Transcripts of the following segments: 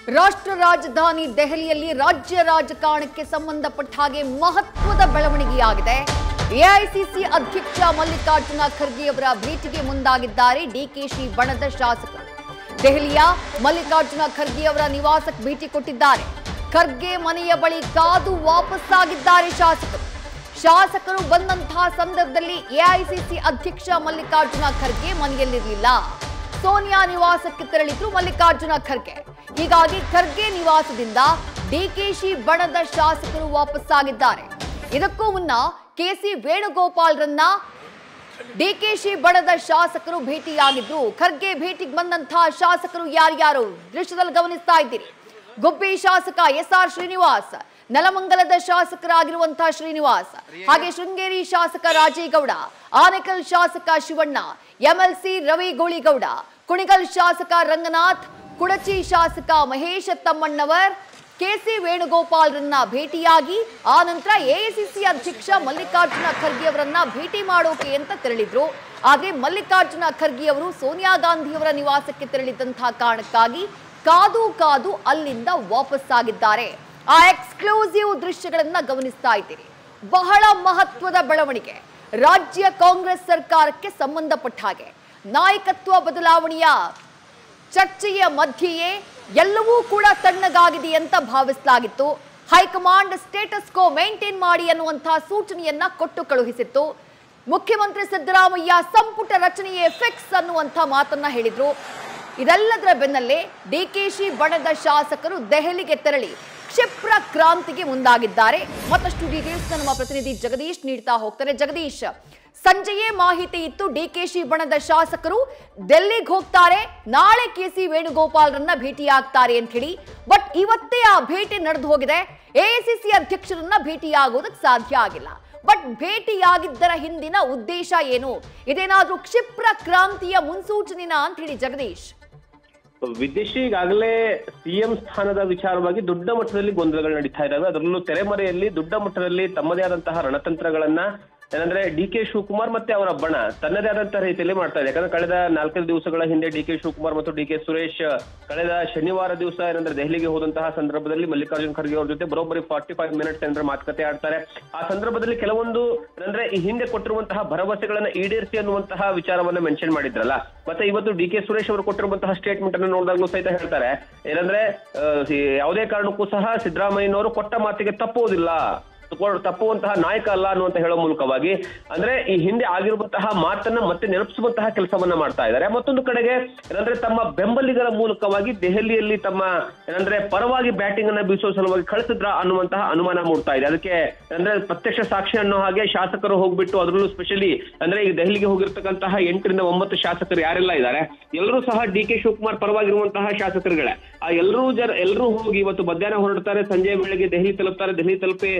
ರಾಷ್ಟ್ರ ರಾಜಧಾನಿ ದೆಹಲಿಯಲ್ಲಿ ರಾಜ್ಯ ರಾಜಕಾರಣಕ್ಕೆ ಸಂಬಂಧಪಟ್ಟ ಹಾಗೆ ಮಹತ್ವದ ಬೆಳವಣಿಗೆಯಾಗಿದೆ. ಎಐಸಿಸಿ ಅಧ್ಯಕ್ಷ ಮಲ್ಲಿಕಾರ್ಜುನ ಖರ್ಗೆ ಅವರ ಭೇಟಿಗೆ ಮುಂದಾಗಿದ್ದಾರೆ ಡಿಕೆಶಿ ಬಣದ ಶಾಸಕರು. ದೆಹಲಿಯ ಮಲ್ಲಿಕಾರ್ಜುನ ಖರ್ಗೆ ಅವರ ನಿವಾಸಕ್ಕೆ ಭೇಟಿ ಕೊಟ್ಟಿದ್ದಾರೆ. ಖರ್ಗೆ ಮನೆಯ ಬಳಿ ಕಾದು ವಾಪಸ್ಸಾಗಿದ್ದಾರೆ ಶಾಸಕರು ಬಂದಂತಹ ಸಂದರ್ಭದಲ್ಲಿ ಎಐಸಿಸಿ ಅಧ್ಯಕ್ಷ ಮಲ್ಲಿಕಾರ್ಜುನ ಖರ್ಗೆ ಮನೆಯಲ್ಲಿರಲಿಲ್ಲ. ಸೋನಿಯಾ ನಿವಾಸಕ್ಕೆ ತೆರಳಿದ್ರು ಮಲ್ಲಿಕಾರ್ಜುನ ಖರ್ಗೆ. ಹೀಗಾಗಿ ಖರ್ಗೆ ನಿವಾಸದಿಂದ ಡಿಕೆಶಿ ಬಣದ ಶಾಸಕರು ವಾಪಸ್ಸಾಗಿದ್ದಾರೆ. ಇದಕ್ಕೂ ಮುನ್ನ ಕೆಸಿ ವೇಣುಗೋಪಾಲ್ರನ್ನ ಡಿಕೆಶಿ ಬಣದ ಶಾಸಕರು ಭೇಟಿಯಾಗಿದ್ರು. ಖರ್ಗೆ ಭೇಟಿಗೆ ಬಂದಂತಹ ಶಾಸಕರು ಯಾರ್ಯಾರು ದೃಶ್ಯದಲ್ಲಿ ಗಮನಿಸ್ತಾ ಇದ್ದೀರಿ. ಗುಬ್ಬಿ ಶಾಸಕ ಎಸ್ಆರ್ ಶ್ರೀನಿವಾಸ್, ನೆಲಮಂಗಲದ ಶಾಸಕರಾಗಿರುವಂತಹ ಶ್ರೀನಿವಾಸ್, ಹಾಗೆ ಶೃಂಗೇರಿ ಶಾಸಕ ರಾಜೇಗೌಡ, ಆನೇಕಲ್ ಶಾಸಕ ಶಿವಣ್ಣ, ಎಂಎಲ್ಸಿ ರವಿ ಗೋಳಿಗೌಡ, ಕುಣಿಗಲ್ ಶಾಸಕ ರಂಗನಾಥ್, ಕುಡಚಿ ಶಾಸಕ ಮಹೇಶ ತಮ್ಮಣ್ಣವರ್ ಕೆಸಿ ವೇಣುಗೋಪಾಲ್ರನ್ನ ಭೇಟಿಯಾಗಿ ಆ ನಂತರ ಎಐಸಿಸಿ ಅಧ್ಯಕ್ಷ ಮಲ್ಲಿಕಾರ್ಜುನ ಖರ್ಗೆ ಅವರನ್ನ ಭೇಟಿ ಮಾಡೋಕೆ ಅಂತ ತೆರಳಿದ್ರು. ಆದ್ರೆ ಮಲ್ಲಿಕಾರ್ಜುನ ಖರ್ಗೆ ಅವರು ಸೋನಿಯಾ ಗಾಂಧಿಯವರ ನಿವಾಸಕ್ಕೆ ತೆರಳಿದಂತಹ ಕಾರಣಕ್ಕಾಗಿ ಕಾದು ಅಲ್ಲಿಂದ ವಾಪಸ್ಸಾಗಿದ್ದಾರೆ. ಆ ಎಕ್ಸ್ಕ್ಲೂಸಿವ್ ದೃಶ್ಯಗಳನ್ನ ಗಮನಿಸ್ತಾ ಇದ್ದೀರಿ. ಬಹಳ ಮಹತ್ವದ ಬೆಳವಣಿಗೆ. ರಾಜ್ಯ ಕಾಂಗ್ರೆಸ್ ಸರ್ಕಾರಕ್ಕೆ ಸಂಬಂಧಪಟ್ಟ ಹಾಗೆ ನಾಯಕತ್ವ ಬದಲಾವಣೆಯ ಚರ್ಚೆಯ ಮಧ್ಯೆಯೇ ಎಲ್ಲವೂ ಕೂಡ ತಣ್ಣಗಾಗಿದೆ ಅಂತ ಭಾವಿಸಲಾಗಿತ್ತು. ಹೈಕಮಾಂಡ್ ಸ್ಟೇಟಸ್ ಕೋ ಮೇಂಟೈನ್ ಮಾಡಿ ಅನ್ನುವಂತಹ ಸೂಚನೆಯನ್ನ ಕೊಟ್ಟು ಕಳುಹಿಸಿತ್ತು. ಮುಖ್ಯಮಂತ್ರಿ ಸಿದ್ದರಾಮಯ್ಯ ಸಂಪುಟ ರಚನೆಯೇ ಫಿಕ್ಸ್ ಅನ್ನುವಂಥ ಮಾತನ್ನ ಹೇಳಿದ್ರು. ಇದೆಲ್ಲದರ ಬೆನ್ನಲ್ಲೇ ಡಿಕೆಶಿ ಬಣದ ಶಾಸಕರು ದೆಹಲಿಗೆ ತೆರಳಿ ಕ್ಷಿಪ್ರ ಕ್ರಾಂತಿಗೆ ಮುಂದಾಗಿದ್ದಾರೆ. ಮತ್ತಷ್ಟು ಡೀಟೇಲ್ಸ್ ನಮ್ಮ ಪ್ರತಿನಿಧಿ ಜಗದೀಶ್ ನೀಡ್ತಾ ಹೋಗ್ತಾರೆ. ಜಗದೀಶ್, ಸಂಜೆಯೇ ಮಾಹಿತಿ ಇತ್ತು ಡಿಕೆಶಿ ಬಣದ ಶಾಸಕರು ಡೆಲ್ಲಿಗೆ ಹೋಗ್ತಾರೆ, ನಾಳೆ ಕೆಸಿ ವೇಣುಗೋಪಾಲ್ರನ್ನ ಭೇಟಿಯಾಗ್ತಾರೆ ಅಂತ ಹೇಳಿ. ಬಟ್ ಇವತ್ತೇ ಆ ಭೇಟಿ ನಡೆದು ಹೋಗಿದೆ. ಎಐಸಿಸಿ ಅಧ್ಯಕ್ಷರನ್ನ ಭೇಟಿಯಾಗೋದಕ್ಕೆ ಸಾಧ್ಯ ಆಗಿಲ್ಲ. ಬಟ್ ಭೇಟಿಯಾಗಿದ್ದರ ಹಿಂದಿನ ಉದ್ದೇಶ ಏನು? ಇದೇನಾದ್ರೂ ಕ್ಷಿಪ್ರ ಕ್ರಾಂತಿಯ ಮುನ್ಸೂಚನೆನಾ ಅಂತ ಹೇಳಿ ಜಗದೀಶ್? ವಿದೇಶಿ ಈಗಾಗಲೇ ಸಿಎಂ ಸ್ಥಾನದ ವಿಚಾರವಾಗಿ ದೊಡ್ಡ ಮಟ್ಟದಲ್ಲಿ ಗೊಂದಲಗಳು ನಡೀತಾ ಇದ್ದಾವೆ. ಅದರಲ್ಲೂ ತೆರೆಮರೆಯಲ್ಲಿ ದೊಡ್ಡ ಮಟ್ಟದಲ್ಲಿ ತಮ್ಮದೇ ಆದಂತಹ ರಣತಂತ್ರಗಳನ್ನ ಏನಂದ್ರೆ ಡಿಕೆ ಶಿವಕುಮಾರ್ ಮತ್ತೆ ಅವರ ಬಣ ತನ್ನದೇ ಆದಂತಹ ರೀತಿಯಲ್ಲಿ ಮಾಡ್ತಾ ಇದೆ. ಯಾಕಂದ್ರೆ ಕಳೆದ 4 ದಿವಸಗಳ ಹಿಂದೆ ಡಿಕೆ ಶಿವಕುಮಾರ್ ಮತ್ತು ಡಿಕೆ ಸುರೇಶ್ ಕಳೆದ ಶನಿವಾರ ದಿವಸ ಏನಂದ್ರೆ ದೆಹಲಿಗೆ ಹೋದಂತಹ ಸಂದರ್ಭದಲ್ಲಿ ಮಲ್ಲಿಕಾರ್ಜುನ ಖರ್ಗೆ ಅವರ ಜೊತೆ ಬರೋಬ್ಬರಿ 45 ಮಿನಿಟ್ಸ್ ಏನಂದ್ರೆ ಮಾತುಕತೆ ಆಡ್ತಾರೆ. ಆ ಸಂದರ್ಭದಲ್ಲಿ ಕೆಲವೊಂದು ಅಂದ್ರೆ ಈ ಹಿಂದೆ ಕೊಟ್ಟಿರುವಂತಹ ಭರವಸೆಗಳನ್ನ ಈಡೇರಿಸಿ ಅನ್ನುವಂತಹ ವಿಚಾರವನ್ನ ಮೆನ್ಷನ್ ಮಾಡಿದ್ರಲ್ಲ. ಮತ್ತೆ ಇವತ್ತು ಡಿಕೆ ಸುರೇಶ್ ಅವರು ಕೊಟ್ಟಿರುವಂತಹ ಸ್ಟೇಟ್ಮೆಂಟ್ ಅನ್ನು ನೋಡಿದಾಗಲೂ ಸಹಿತ ಹೇಳ್ತಾರೆ ಏನಂದ್ರೆ ಯಾವುದೇ ಕಾರಣಕ್ಕೂ ಸಹ ಸಿದ್ದರಾಮಯ್ಯನವರು ಕೊಟ್ಟ ಮಾತಿಗೆ ತಪ್ಪುವಂತಹ ನಾಯಕ ಅಲ್ಲ ಅನ್ನುವಂತ ಹೇಳೋ ಮೂಲಕವಾಗಿ ಅಂದ್ರೆ ಈ ಹಿಂದೆ ಆಗಿರುವಂತಹ ಮಾತನ್ನ ಮತ್ತೆ ನೆನಪಿಸುವಂತಹ ಕೆಲಸವನ್ನ ಮಾಡ್ತಾ ಇದ್ದಾರೆ. ಮತ್ತೊಂದು ಕಡೆಗೆ ಏನಂದ್ರೆ ತಮ್ಮ ಬೆಂಬಲಿಗರ ಮೂಲಕವಾಗಿ ದೆಹಲಿಯಲ್ಲಿ ತಮ್ಮ ಏನಂದ್ರೆ ಪರವಾಗಿ ಬ್ಯಾಟಿಂಗ್ ಅನ್ನ ಬೀಸುವ ಸಲುವಾಗಿ ಕಳಿಸಿದ್ರ ಅನ್ನುವಂತಹ ಅನುಮಾನ ಮೂಡ್ತಾ ಇದೆ. ಅದಕ್ಕೆ ಅಂದ್ರೆ ಪ್ರತ್ಯಕ್ಷ ಸಾಕ್ಷಿ ಅನ್ನೋ ಹಾಗೆ ಶಾಸಕರು ಹೋಗ್ಬಿಟ್ಟು ಅದರಲ್ಲೂ ಸ್ಪೆಷಲಿ ಅಂದ್ರೆ ಈಗ ದೆಹಲಿಗೆ ಹೋಗಿರ್ತಕ್ಕಂತಹ 8 ರಿಂದ 9 ಶಾಸಕರು ಯಾರೆಲ್ಲ ಇದ್ದಾರೆ ಎಲ್ಲರೂ ಸಹ ಡಿಕೆ ಶಿವಕುಮಾರ್ ಪರವಾಗಿರುವಂತಹ ಶಾಸಕರುಗಳೇ. ಆ ಎಲ್ಲರೂ ಹೋಗಿ ಇವತ್ತು ಮಧ್ಯಾಹ್ನ ಹೊರಡ್ತಾರೆ, ಸಂಜೆ ವೇಳೆಗೆ ದೆಹಲಿ ತಲುಪ್ತಾರೆ. ದೆಹಲಿ ತಲುಪಿ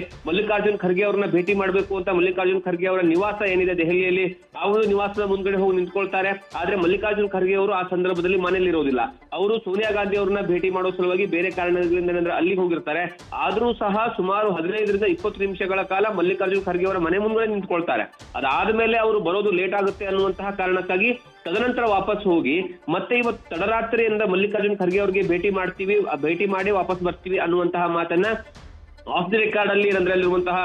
ಮಲ್ಲಿಕಾರ್ಜುನ ಖರ್ಗೆ ಅವರನ್ನ ಭೇಟಿ ಮಾಡಬೇಕು ಅಂತ ಮಲ್ಲಿಕಾರ್ಜುನ ಖರ್ಗೆ ಅವರ ನಿವಾಸ ಏನಿದೆ ದೆಹಲಿಯಲ್ಲಿ ಆ ಒಂದು ನಿವಾಸದ ಮುಂದ್ಗಡೆ ಹೋಗಿ ನಿಂತ್ಕೊಳ್ತಾರೆ. ಆದ್ರೆ ಮಲ್ಲಿಕಾರ್ಜುನ ಖರ್ಗೆ ಅವರು ಆ ಸಂದರ್ಭದಲ್ಲಿ ಮನೆಯಲ್ಲಿ ಇರೋದಿಲ್ಲ. ಅವರು ಸೋನಿಯಾ ಗಾಂಧಿ ಅವರನ್ನ ಭೇಟಿ ಮಾಡೋ ಸಲುವಾಗಿ ಬೇರೆ ಕಾರಣಗಳಿಂದ ಅಲ್ಲಿಗೆ ಹೋಗಿರ್ತಾರೆ. ಆದ್ರೂ ಸಹ ಸುಮಾರು 15 ರಿಂದ 20 ನಿಮಿಷಗಳ ಕಾಲ ಮಲ್ಲಿಕಾರ್ಜುನ ಖರ್ಗೆ ಅವರ ಮನೆ ಮುಂದ್ಗಡೆ ನಿಂತ್ಕೊಳ್ತಾರೆ. ಅದಾದ್ಮೇಲೆ ಅವರು ಬರೋದು ಲೇಟ್ ಆಗುತ್ತೆ ಅನ್ನುವಂತಹ ಕಾರಣಕ್ಕಾಗಿ ತದನಂತರ ವಾಪಸ್ ಹೋಗಿ ಮತ್ತೆ ಇವತ್ತು ತಡರಾತ್ರಿಯಿಂದ ಮಲ್ಲಿಕಾರ್ಜುನ ಖರ್ಗೆ ಅವರಿಗೆ ಭೇಟಿ ಮಾಡಿ ವಾಪಸ್ ಬರ್ತೀವಿ ಅನ್ನುವಂತಹ ಮಾತನ್ನ ಆಫ್ ದಿ ರೆಕಾರ್ಡ್ ಅಲ್ಲಿ ಏನಂದ್ರೆ ಅಲ್ಲಿರುವಂತಹ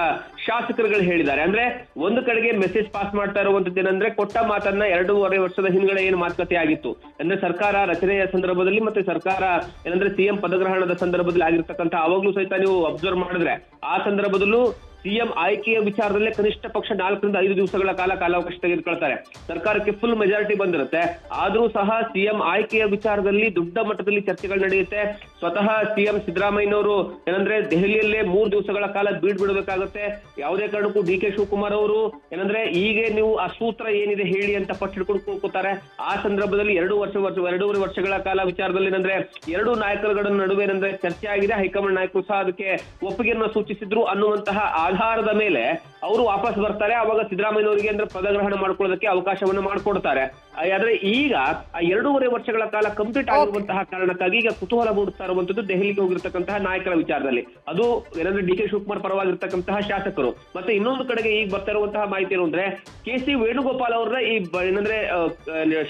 ಶಾಸಕರುಗಳು ಹೇಳಿದ್ದಾರೆ. ಅಂದ್ರೆ ಒಂದು ಕಡೆಗೆ ಮೆಸೇಜ್ ಪಾಸ್ ಮಾಡ್ತಾ ಇರುವಂತದ್ದು ಏನಂದ್ರೆ ಕೊಟ್ಟ ಮಾತನ್ನ 2.5 ವರ್ಷದ ಹಿಂದ್ಗಡೆ ಏನು ಮಾತುಕತೆ ಆಗಿತ್ತು ಅಂದ್ರೆ ಸರ್ಕಾರ ರಚನೆಯ ಸಂದರ್ಭದಲ್ಲಿ ಮತ್ತೆ ಸರ್ಕಾರ ಏನಂದ್ರೆ ಸಿಎಂ ಪದಗ್ರಹಣದ ಸಂದರ್ಭದಲ್ಲಿ ಆಗಿರ್ತಕ್ಕಂಥ ಅವಾಗ್ಲೂ ಸಹಿತ ನೀವು ಅಬ್ಸರ್ವ್ ಮಾಡಿದ್ರೆ ಆ ಸಂದರ್ಭದಲ್ಲೂ ಸಿಎಂ ಆಯ್ಕೆಯ ವಿಚಾರದಲ್ಲೇ ಕನಿಷ್ಠ ಪಕ್ಷ 4 ರಿಂದ 5 ದಿವಸಗಳ ಕಾಲಾವಕಾಶ ತೆಗೆದುಕೊಳ್ತಾರೆ. ಸರ್ಕಾರಕ್ಕೆ ಫುಲ್ ಮೆಜಾರಿಟಿ ಬಂದಿರುತ್ತೆ. ಆದ್ರೂ ಸಹ ಸಿಎಂ ಆಯ್ಕೆಯ ವಿಚಾರದಲ್ಲಿ ದೊಡ್ಡ ಮಟ್ಟದಲ್ಲಿ ಚರ್ಚೆಗಳು ನಡೆಯುತ್ತೆ. ಸ್ವತಃ ಸಿಎಂ ಸಿದ್ದರಾಮಯ್ಯನವರು ಏನಂದ್ರೆ ದೆಹಲಿಯಲ್ಲೇ 3 ದಿವಸಗಳ ಕಾಲ ಬಿಡಬೇಕಾಗುತ್ತೆ. ಯಾವುದೇ ಕಾರಣಕ್ಕೂ ಡಿಕೆ ಶಿವಕುಮಾರ್ ಅವರು ಏನಂದ್ರೆ ಈಗ ನೀವು ಆ ಸೂತ್ರ ಏನಿದೆ ಹೇಳಿ ಅಂತ ಪಟ್ಟು ಹಿಡ್ಕೊಂಡು ಕೂತ್ಕೋತಾರೆ. ಆ ಸಂದರ್ಭದಲ್ಲಿ 2.5 ವರ್ಷಗಳ ಕಾಲ ವಿಚಾರದಲ್ಲಿ ಏನಂದ್ರೆ ಎರಡು ನಾಯಕರುಗಳ ನಡುವೆ ಏನಂದ್ರೆ ಚರ್ಚೆ ಆಗಿದೆ. ಹೈಕಮಾಂಡ್ ನಾಯಕರು ಸಹ ಅದಕ್ಕೆ ಒಪ್ಪಿಗೆಯನ್ನು ಸೂಚಿಸಿದ್ರು ಅನ್ನುವಂತಹ ಆಧಾರದ ಮೇಲೆ ಅವರು ವಾಪಸ್ ಬರ್ತಾರೆ. ಅವಾಗ ಸಿದ್ದರಾಮಯ್ಯನವರಿಗೆ ಅಂದ್ರೆ ಪದಗ್ರಹಣ ಮಾಡ್ಕೊಳ್ಳೋದಕ್ಕೆ ಅವಕಾಶವನ್ನು ಮಾಡಿಕೊಡ್ತಾರೆ. ಆದ್ರೆ ಈಗ 2.5 ವರ್ಷಗಳ ಕಾಲ ಕಂಪ್ಲೀಟ್ ಆಗಿರುವಂತಹ ಕಾರಣಕ್ಕಾಗಿ ಈಗ ಕುತೂಹಲ ಮೂಡಿಸ್ತಾ ಇರುವಂತದ್ದು ದೆಹಲಿಗೆ ಹೋಗಿರ್ತಕ್ಕಂತಹ ನಾಯಕರ ವಿಚಾರದಲ್ಲಿ. ಅದು ಏನಂದ್ರೆ ಡಿ ಕೆ ಶಿವಕುಮಾರ್ ಪರವಾಗಿರ್ತಕ್ಕಂತಹ ಶಾಸಕರು. ಮತ್ತೆ ಇನ್ನೊಂದು ಕಡೆಗೆ ಈಗ ಬರ್ತಾ ಇರುವಂತಹ ಮಾಹಿತಿ ಏನು ಅಂದ್ರೆ ಕೆ ಸಿ ವೇಣುಗೋಪಾಲ್ ಅವರ ಈ ಏನಂದ್ರೆ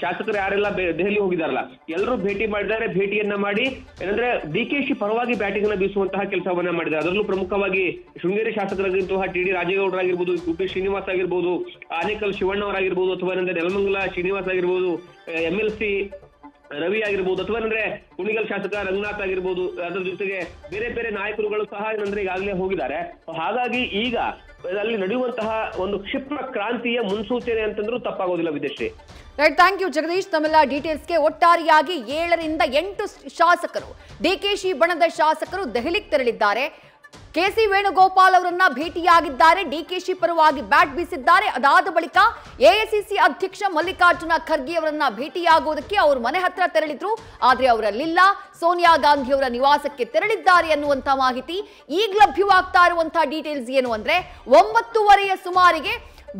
ಶಾಸಕರು ಯಾರೆಲ್ಲ ದೆಹಲಿ ಹೋಗಿದಾರಲ್ಲ ಎಲ್ಲರೂ ಭೇಟಿ ಮಾಡಿದ್ದಾರೆ. ಭೇಟಿಯನ್ನ ಮಾಡಿ ಏನಂದ್ರೆ ಡಿ ಕೆ ಶಿ ಪರವಾಗಿ ಬ್ಯಾಟಿಂಗ್ ಅನ್ನ ಬೀಸುವಂತಹ ಕೆಲಸವನ್ನ ಮಾಡಿದ್ದಾರೆ. ಅದರಲ್ಲೂ ಪ್ರಮುಖವಾಗಿ ಶೃಂಗೇರಿ ಶಾಸಕರಾಗಿರುವಂತಹ ಟಿ ಡಿ ರಾಜೇಗೌಡರಾಗಿರ್ಬೋದು, ಯುಪಿ ಶ್ರೀನಿವಾಸ್ ಆಗಿರ್ಬೋದು, ಆನೇಕಲ್ ಶಿವಣ್ಣ ಅವರಾಗಿರ್ಬೋದು, ಅಥವಾ ಏನಂದ್ರೆ ನೆಲಮಂಗಲ ಶ್ರೀನಿವಾಸ್ ಆಗಿರ್ಬೋದು, MLC ರವಿ ಆಗಿರ್ಬೋದು, ಅಥವಾ ಏನಂದ್ರೆ ಕುಣಿಗಲ್ ಶಾಸಕ ರಂಗನಾಥ್ ಆಗಿರ್ಬೋದು, ಅದ್ರ ಜೊತೆಗೆ ಬೇರೆ ಬೇರೆ ನಾಯಕರುಗಳು ಸಹ ಏನಂದ್ರೆ ಈಗಾಗಲೇ ಹೋಗಿದ್ದಾರೆ. ಹಾಗಾಗಿ ಈಗ ಅಲ್ಲಿ ನಡೆಯುವಂತಹ ಒಂದು ಕ್ಷಿಪ್ರ ಕ್ರಾಂತಿಯ ಮುನ್ಸೂಚನೆ ಅಂತಂದ್ರೂ ತಪ್ಪಾಗೋದಿಲ್ಲ ವಿದೇಶಿ. Right, thank you Jagdish. ತಮ್ಮೆಲ್ಲ ಡೀಟೇಲ್ಸ್ಗೆ. ಒಟ್ಟಾರೆಯಾಗಿ 7 ರಿಂದ 8 ಶಾಸಕರು, ಡಿಕೆಶಿ ಬಣದ ಶಾಸಕರು ದೆಹಲಿಗೆ ತೆರಳಿದ್ದಾರೆ. ಕೆ ಸಿ ವೇಣುಗೋಪಾಲ್ ಅವರನ್ನ ಭೇಟಿಯಾಗಿದ್ದಾರೆ. ಡಿಕೆಶಿ ಪರವಾಗಿ ಬ್ಯಾಟ್ ಬೀಸಿದ್ದಾರೆ. ಅದಾದ ಬಳಿಕ ಎಐಸಿಸಿ ಅಧ್ಯಕ್ಷ ಮಲ್ಲಿಕಾರ್ಜುನ ಖರ್ಗೆ ಅವರನ್ನ ಭೇಟಿಯಾಗುವುದಕ್ಕೆ ಅವ್ರ ಮನೆ ಹತ್ರ ತೆರಳಿದ್ರು. ಆದ್ರೆ ಅವರಲ್ಲಿಲ್ಲ. ಸೋನಿಯಾ ಗಾಂಧಿ ಅವರ ನಿವಾಸಕ್ಕೆ ತೆರಳಿದ್ದಾರೆ ಅನ್ನುವಂತ ಮಾಹಿತಿ. ಈಗ ಲಭ್ಯವಾಗ್ತಾ ಇರುವಂತಹ ಡೀಟೇಲ್ಸ್ ಏನು ಅಂದ್ರೆ 9:30 ಸುಮಾರಿಗೆ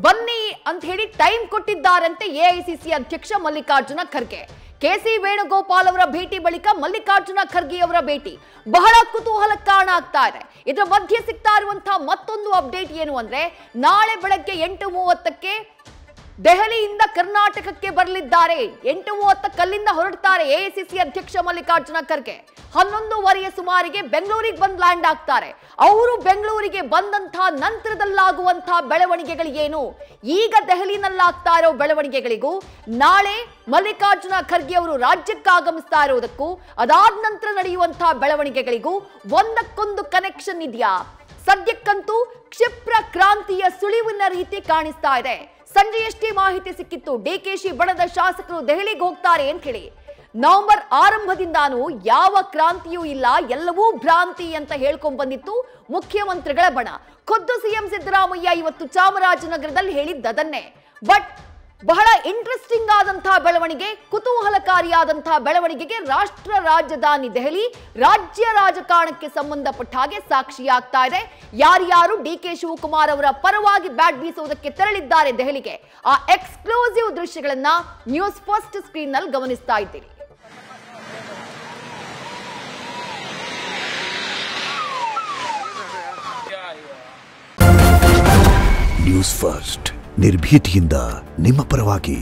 ಬನ್ನಿ ಅಂತ ಹೇಳಿ ಟೈಮ್ ಕೊಟ್ಟಿದ್ದಾರಂತೆ ಎಐಸಿಸಿ ಅಧ್ಯಕ್ಷ ಮಲ್ಲಿಕಾರ್ಜುನ ಖರ್ಗೆ. ಕೆ ಸಿ ವೇಣುಗೋಪಾಲ್ ಅವರ ಭೇಟಿ ಬಳಿಕ ಮಲ್ಲಿಕಾರ್ಜುನ ಖರ್ಗೆ ಅವರ ಭೇಟಿ ಬಹಳ ಕುತೂಹಲ ಕಾರಣ ಆಗ್ತಾ ಇದೆ. ಇದರ ಮಧ್ಯೆ ಸಿಗ್ತಾ ಇರುವಂತಹ ಮತ್ತೊಂದು ಅಪ್ಡೇಟ್ ಏನು ಅಂದ್ರೆ ನಾಳೆ ಬೆಳಗ್ಗೆ 8:30ಕ್ಕೆ ದೆಹಲಿಯಿಂದ ಕರ್ನಾಟಕಕ್ಕೆ ಬರಲಿದ್ದಾರೆ. 8:30ಕ್ಕೆ ಅಲ್ಲಿಂದ ಹೊರಡ್ತಾರೆ ಎಐಸಿಸಿ ಅಧ್ಯಕ್ಷ ಮಲ್ಲಿಕಾರ್ಜುನ ಖರ್ಗೆ. 11:30 ಸುಮಾರಿಗೆ ಬೆಂಗಳೂರಿಗೆ ಬಂದು ಲ್ಯಾಂಡ್ ಆಗ್ತಾರೆ. ಅವರು ಬೆಂಗಳೂರಿಗೆ ಬಂದಂತಹ ನಂತರದಲ್ಲಾಗುವಂತಹ ಬೆಳವಣಿಗೆಗಳು ಏನು, ಈಗ ದೆಹಲಿನಲ್ಲಾಗ್ತಾ ಇರೋ ಬೆಳವಣಿಗೆಗಳಿಗೂ ನಾಳೆ ಮಲ್ಲಿಕಾರ್ಜುನ ಖರ್ಗೆ ಅವರು ರಾಜ್ಯಕ್ಕೆ ಆಗಮಿಸ್ತಾ ಇರೋದಕ್ಕೂ ಅದಾದ ನಂತರ ನಡೆಯುವಂತಹ ಬೆಳವಣಿಗೆಗಳಿಗೂ ಒಂದಕ್ಕೊಂದು ಕನೆಕ್ಷನ್ ಇದೆಯಾ? ಸದ್ಯಕ್ಕಂತೂ ಕ್ಷಿಪ್ರ ಕ್ರಾಂತಿಯ ಸುಳಿವಿನ ರೀತಿ ಕಾಣಿಸ್ತಾ ಇದೆ. ಸಂಜೆಯಷ್ಟೇ ಮಾಹಿತಿ ಸಿಕ್ಕಿತ್ತು ಡಿಕೆಶಿ ಬಣದ ಶಾಸಕರು ದೆಹಲಿಗೆ ಹೋಗ್ತಾರೆ ಅಂತ ಹೇಳಿ. ನವೆಂಬರ್ ಆರಂಭದಿಂದಾನು ಯಾವ ಕ್ರಾಂತಿಯೂ ಇಲ್ಲ, ಎಲ್ಲವೂ ಭ್ರಾಂತಿ ಅಂತ ಹೇಳ್ಕೊಂಡ್ ಬಂದಿತ್ತು ಮುಖ್ಯಮಂತ್ರಿಗಳ ಬಣ. ಖುದ್ದು ಸಿಎಂ ಸಿದ್ದರಾಮಯ್ಯ ಇವತ್ತು ಚಾಮರಾಜನಗರದಲ್ಲಿ ಹೇಳಿದ್ದದನ್ನೇ. ಬಟ್ ಬಹಳ ಇಂಟ್ರೆಸ್ಟಿಂಗ್ ಆದಂತಹ ಬೆಳವಣಿಗೆ, ಕುತೂಹಲಕಾರಿಯಾದಂತಹ ಬೆಳವಣಿಗೆಗೆ ರಾಷ್ಟ್ರ ರಾಜಧಾನಿ ದೆಹಲಿ ರಾಜ್ಯ ರಾಜಕಾರಣಕ್ಕೆ ಸಂಬಂಧಪಟ್ಟ ಹಾಗೆ ಸಾಕ್ಷಿಯಾಗ್ತಾ ಇದೆ. ಯಾರ್ಯಾರು ಡಿಕೆ ಶಿವಕುಮಾರ್ ಅವರ ಪರವಾಗಿ ಬ್ಯಾಟ್ ಬೀಸುವುದಕ್ಕೆ ತೆರಳಿದ್ದಾರೆ ದೆಹಲಿಗೆ, ಆ ಎಕ್ಸ್ಕ್ಲೂಸಿವ್ ದೃಶ್ಯಗಳನ್ನ ನ್ಯೂಸ್ ಫಸ್ಟ್ ಸ್ಕ್ರೀನ್ ನಲ್ಲಿ ಗಮನಿಸ್ತಾ ಇದ್ದೀರಿ. ನ್ಯೂಸ್ ಫಸ್ಟ್ ನಿರ್ಭೀತಿಯಿಂದ ನಿಮ್ಮ ಪರವಾಗಿ.